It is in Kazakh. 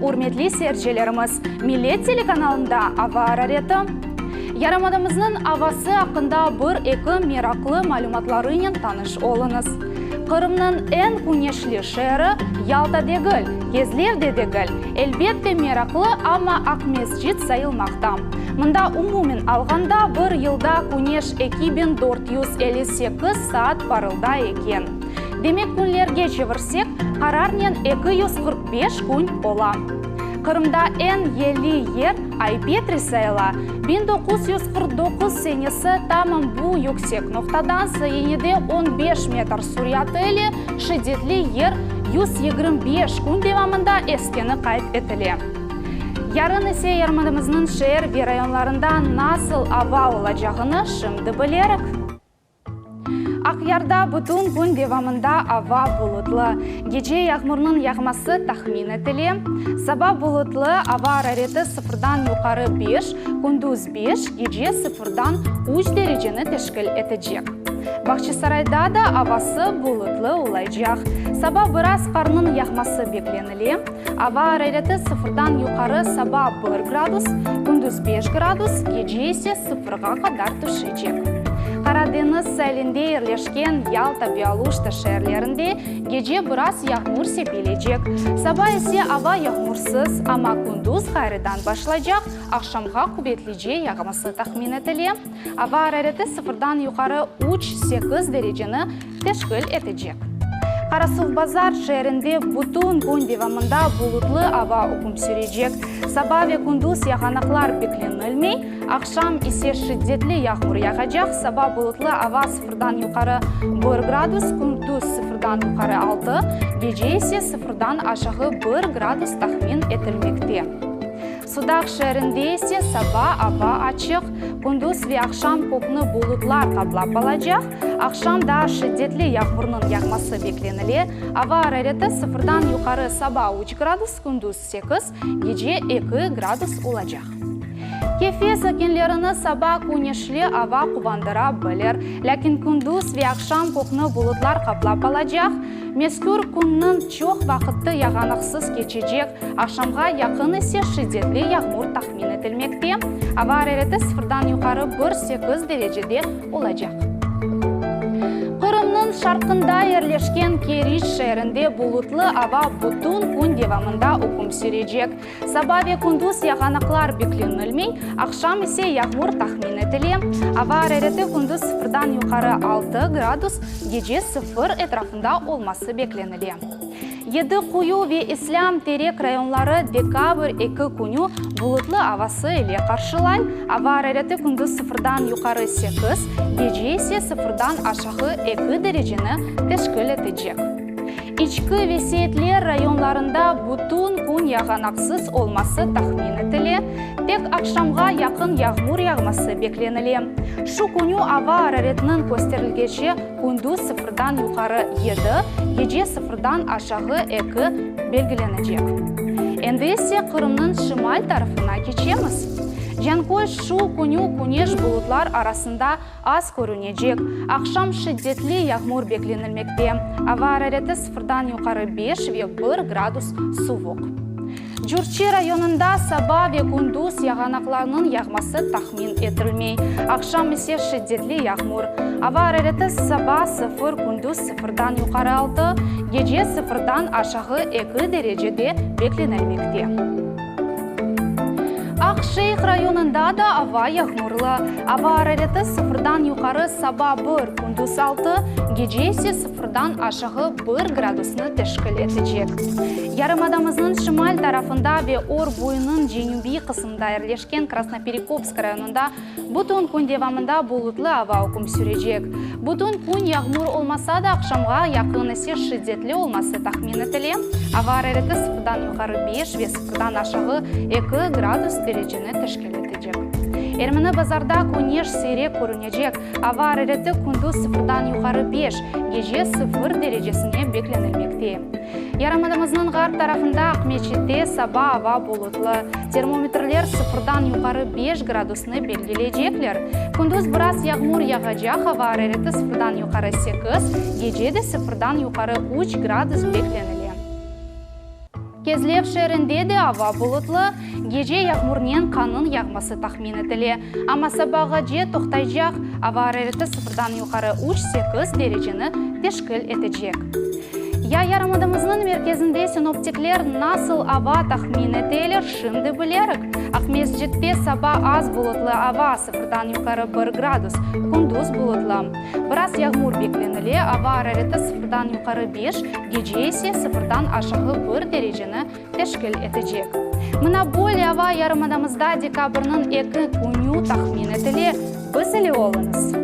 урметли сержелерimiz. Millet телеканалында ава арареті. Ярамадымыздың авасы ақында бір-екі мерақлы малуматларымен таныш олыңыз. Қырымның ән күнешлі шәрі Ялта дегіл, кезлерде дегіл, әлбетте мерақлы ама ақмесжит сайылмақтам. Мұнда умумен алғанда бір елда күнеш 2458 саат барылда екен. Демек күнлерге чевірсек, қарарнен 245 күн бола. Қырымда ән елі ер Айпетри сайыла. 1949 сенесі тамам бұл yüksek ноқтадан сайынеде 15 метр суряты әлі шедетлі ер 125 күн девамында ескені қайт етілі. Ярын есе ярмадымыздың шер ve районларында насыл ава олacağını шымды білерік. Ақярда бүтін күн девамында ава бұлытлы. Геже яғмұрның яғмасы тахмин етілі. Саба бұлытлы ава арареті 0-дан юқары 5, күндіз 5, геже 0-дан 3 дәрежені тешкіл етежек. Бақчысарайда да авасы бұлытлы олайжақ. Саба біраз қарның яғмасы бекленілі. Ава арареті 0-дан юқары саба 1 градус, күндіз 5 градус, геже есе 0-ға қадар түшечек. Қарадeniz сәлінде ерлешкен Ялта Биалушта шәрлерінде геже біраз яғмур сепелечек. Саба есе ава яғмурсыз, ама күндіз қайрыдан башлайжақ, ақшамға күбетліже яғмасы тахмин етілі. Ава арареті 0-дан юқары 3-8 дәрежені тешкіл етежек. Қарасув базар шәрінде бүтін күн девамында бұлытлы ава ұқым сүрежек. Саба ве күндіз яғанақлар бекленілмей, ақшам есе шиддетлі яғмур яғажақ. Саба бұлытлы ава 0-дан юқары 1 градус, күндіз 0-дан юқары 6, геже есе 0-дан ашағы 1 градус тахмин етілмекте. Судақ шәрінде есе саба ава ачық, күндіз ве ақшам көкні бұлытлар қаплап алажақ. Ақшамда шиддетлі яғмұрның яғмасы бекленілі. Ава арареті 0-дан юқары саба 3 градус, күндіз 8, геже 2 градус олажақ. Кефе сәкенлеріні саба күнешлі ава құбандыра білер. Ләкин күндіз ве ақшам көкні бұлытлар қаплап алажақ. Мескүр күннің чоқ вақытты яғанықсыз кечежек. Ақшамға яқын есе шиддетлі яғмур тахмин етілмекте. Ава арареті 0-дан юқары 1-8 дәрежеде олажақ. Қырымның шарқында ерлешкен Кериш шәрінде бұлытлы ава бүтін күн девамында ұқым сүрежек. Саба ве күндіз яғанақлар бекленілмей, ақшам есе яғмур тахмин етілі. Ава арареті күндіз 0-дан юқары 6 градус, геже 0 етрафында олмасы бекленілі. Еді құю ве ислам терек районлары декабр 2 күні бұлытлы авасы еле қаршылай. Ава арареті күндіз 0-дан юқары 8, геже есе 0-дан ашағы 2 дәрежені тешкіл етежек. Ичкі весетлер районларында бүтін күн яғанақсыз олмасы тахмин етілі. Тек ақшамға яқын яғмур яғмасы бекленілі. Шу күні ава араретінің көстерілгеше күндіз 0-дан юқары 7, геже 0-дан ашағы 2 белгіленecek. Енді есе Қырымның шымал тарafına кечеміз. Жанкой шу күні күнеш бұлытлар арасында аз көрінecek. Ақшам шиддетлі яғмур бекленілмекте. Ава арареті 0-дан юқары 5 ве 1 градус суық. Жүрчи районында саба ве күндіз яғанақларының яғмасы тахмин етілмей. Ақшам есе шиддетлі яғмур. Ава арареті саба 0, күндіз 0-дан юқары 6, геже 0-дан ашағы 2 дәрежеде бекленілмекте. Ақшейх районында да ава яғмурлы. Ава арареті 0-дан юқары саба 1, күндіз 6, геже есе 0-дан ашағы 1 градусны тешкіл етежек. Ярымадамыздың шымал тарафында ве ор бойының женюби қысымда ерлешкен Красноперекопск районында бүтін күн девамында бұлытлы ава ұқым сүрежек. Бүтін күн яғмур олмаса да ақшамға яқын есе шиддетлі олмасы тахмин етілі. Ава арареті 0-дан юқары 5 ве 0-дан ашағы 2 градус дәрежені тешкіл етежек. Эрміні базарда күнеш сейрек көрінежек. Ава арареті күндіз 0-дан юқары 5, геже 0 дәрежесіне бекленілмекте. Ярамадымыздың ғар тарафында Ақмешітте саба ава бұлытлы. Термометрлер 0-дан юқары 5 градусны белгілейжеклер. Күндіз біраз яғмур яғажақ, ава арареті 0-дан юқары 8, геже де 0-дан юқары 3 градус бекленілі. Кезлев шерінде де ава бұлытлы, геже яғмурнен қанын яғмасы тахмин етіле. Ама сабағы же тоқтайжақ ава арараты 0-дан юқары 3-8 дәрежені тешкіл етежек. Я ярамадымызның мерkezінде синоптиклер насыл ава тахмин етелер шынды білерік. Ақмес жетпе саба аз бұлытлы ава 0-дан юқары 1 градус, күндіз бұлытлы. Біраз яғмур бекленіле ава арараты 0-дан юқары 5, геже есе 0-дан ашығы 1 дәрежені тешкіл етежек. Мына более ава ярамадымызда декабрның 2 күню тахмин етеле. Біз еле олыңыз.